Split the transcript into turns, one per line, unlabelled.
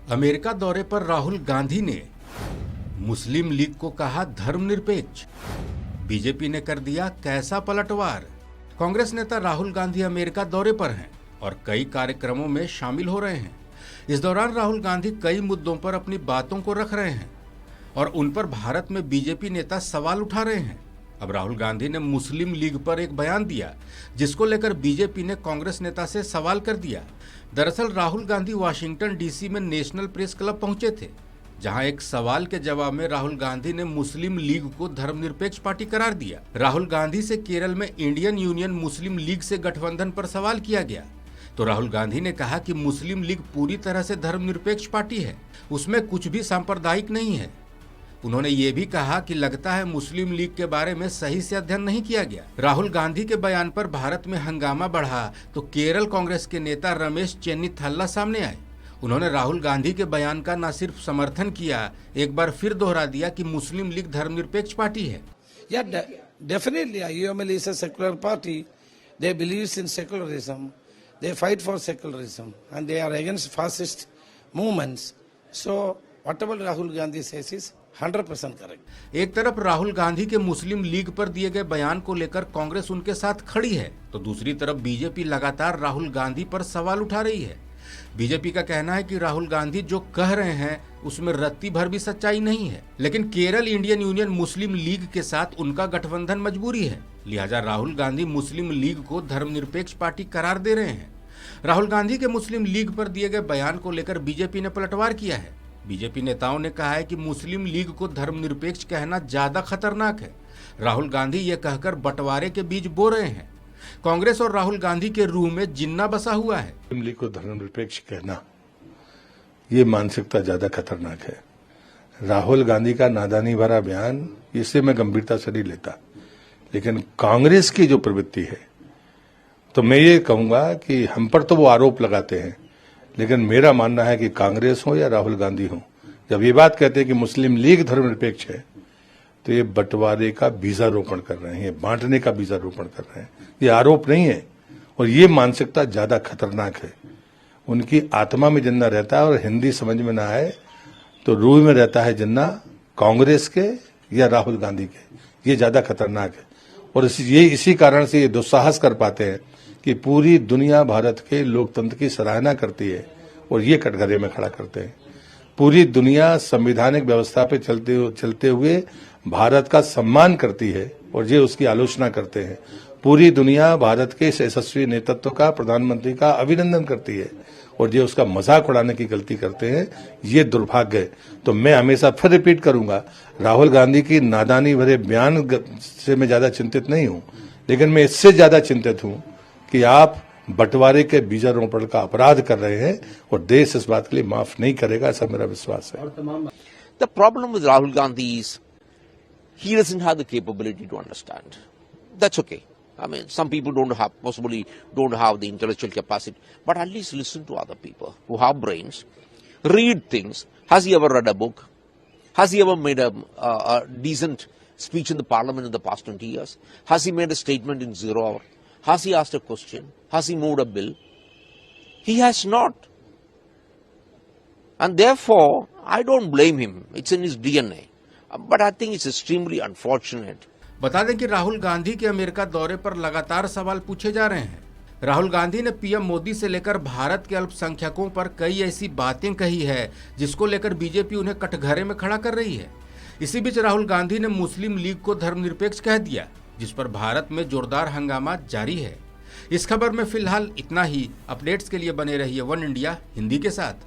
America दौरे पर राहुल गांधी ने मुस्लिम लीग को कहा धर्मनिरपेक्ष। बीजेपी ने कर दिया कैसा पलटवार। कांग्रेस नेता राहुल गांधी अमेरिका दौरे पर हैं और कई कार्यक्रमों में शामिल हो रहे हैं। इस दौरान राहुल गांधी कई मुद्दों पर अपनी बातों को रख रहे हैं और उन पर भारत में बीजेपी नेता सवाल उठा रहे हैं। अब राहुल गांधी ने मुस्लिम लीग पर एक बयान दिया जिसको लेकर बीजेपी ने कांग्रेस नेता से सवाल कर दिया। दरअसल राहुल गांधी वाशिंगटन डीसी में नेशनल प्रेस क्लब पहुंचे थे, जहां एक सवाल के जवाब में राहुल गांधी ने मुस्लिम लीग को धर्मनिरपेक्ष पार्टी करार दिया। राहुल गांधी से केरल में इंडियन यूनियन मुस्लिम लीग से गठबंधन पर सवाल किया गया तो राहुल गांधी ने कहा कि मुस्लिम लीग पूरी तरह से धर्मनिरपेक्ष पार्टी है, उसमें कुछ भी सांप्रदायिक नहीं है। उन्होंने ये भी कहा कि लगता है मुस्लिम लीग के बारे में सही से अध्ययन नहीं किया गया। राहुल गांधी के बयान पर भारत में हंगामा बढ़ा तो केरल कांग्रेस के नेता रमेश चेन्निथाला सामने आए। उन्होंने राहुल गांधी के बयान का न सिर्फ समर्थन किया, एक बार फिर दोहरा दिया कि मुस्लिम लीग धर्मनिरपेक्ष पार्टी है।
Definitely, UML is a secular party. They believe in secularism. They fight for secularism, and they are against fascist movements. So whatever Rahul Gandhi says is 100% correct.
एक तरफ राहुल गांधी के मुस्लिम लीग पर दिए गए बयान को लेकर कांग्रेस उनके साथ खड़ी है तो दूसरी तरफ बीजेपी लगातार राहुल गांधी पर सवाल उठा रही है। बीजेपी का कहना है कि राहुल गांधी जो कह रहे हैं उसमें रत्ती भर भी सच्चाई नहीं है, लेकिन केरल इंडियन यूनियन मुस्लिम लीग के साथ उनका गठबंधन मजबूरी है, लिहाजा राहुल गांधी मुस्लिम लीग को धर्मनिरपेक्ष पार्टी करार दे रहे हैं। राहुल गांधी के मुस्लिम लीग पर दिए गए बयान को लेकर बीजेपी ने पलटवार किया है। बीजेपी नेताओं ने कहा है कि मुस्लिम लीग को धर्मनिरपेक्ष कहना ज्यादा खतरनाक है। राहुल गांधी ये कहकर बंटवारे के बीज बो रहे हैं। कांग्रेस और राहुल गांधी के रूह में जिन्ना बसा हुआ है।
मुस्लिम लीग को धर्मनिरपेक्ष कहना ये मानसिकता ज्यादा खतरनाक है। राहुल गांधी का नादानी भरा बयान, इसे मैं गंभीरता से नहीं लेता, लेकिन कांग्रेस की जो प्रवृत्ति है तो मैं ये कहूंगा कि हम पर तो वो आरोप लगाते हैं, लेकिन मेरा मानना है कि कांग्रेस हो या राहुल गांधी हो, जब ये बात कहते हैं कि मुस्लिम लीग धर्मनिरपेक्ष है तो ये बंटवारे का बीजारोपण कर रहे हैं, ये बांटने का बीजारोपण कर रहे हैं। ये आरोप नहीं है और ये मानसिकता ज्यादा खतरनाक है। उनकी आत्मा में जिन्ना रहता है और हिंदी समझ में ना आए तो रूह में रहता है जिन्ना कांग्रेस के या राहुल गांधी के, ये ज्यादा खतरनाक है। और इसी कारण से ये दुस्साहस कर पाते हैं कि पूरी दुनिया भारत के लोकतंत्र की सराहना करती है और ये कटघरे में खड़ा करते हैं। पूरी दुनिया संवैधानिक व्यवस्था पे चलते हुए भारत का सम्मान करती है और ये उसकी आलोचना करते हैं। पूरी दुनिया भारत के इस यशस्वी नेतृत्व का, प्रधानमंत्री का अभिनंदन करती है और ये उसका मजाक उड़ाने की गलती करते हैं। ये दुर्भाग्य है। तो मैं हमेशा फिर रिपीट करूंगा, राहुल गांधी की नादानी भरे बयान से मैं ज्यादा चिंतित नहीं हूं, लेकिन मैं इससे ज्यादा चिंतित हूं कि आप बंटवारे के बीजारोपण का अपराध कर रहे हैं और देश इस बात के लिए माफ नहीं करेगा, ऐसा मेरा विश्वास है।
The problem with Rahul Gandhi is he doesn't have the capability to understand. That's okay. I mean, some people possibly don't have the intellectual capacity, but at least listen to other people who have brains, read things. Has he ever read a book? Has he ever made a decent speech in the parliament in the past 20 years? Has he made a statement in 0 hour? Has he asked a question? Has he moved a bill? He has not. And therefore, I don't blame him. It's in his DNA. But I think it's extremely unfortunate.
बता दें कि राहुल गांधी के America दौरे पर लगातार सवाल पूछे जा रहे हैं। राहुल गांधी ने पीएम मोदी से लेकर भारत के अल्पसंख्यकों पर कई ऐसी बातें कही है जिसको लेकर बीजेपी उन्हें कटघरे में खड़ा कर रही है। इसी बीच राहुल गांधी ने मुस्लिम लीग को धर्मनिरपेक्ष कह दिया, जिस पर भारत में जोरदार हंगामा जारी है। इस खबर में फिलहाल इतना ही। अपडेट्स के लिए बने रहिए वन इंडिया हिंदी के साथ।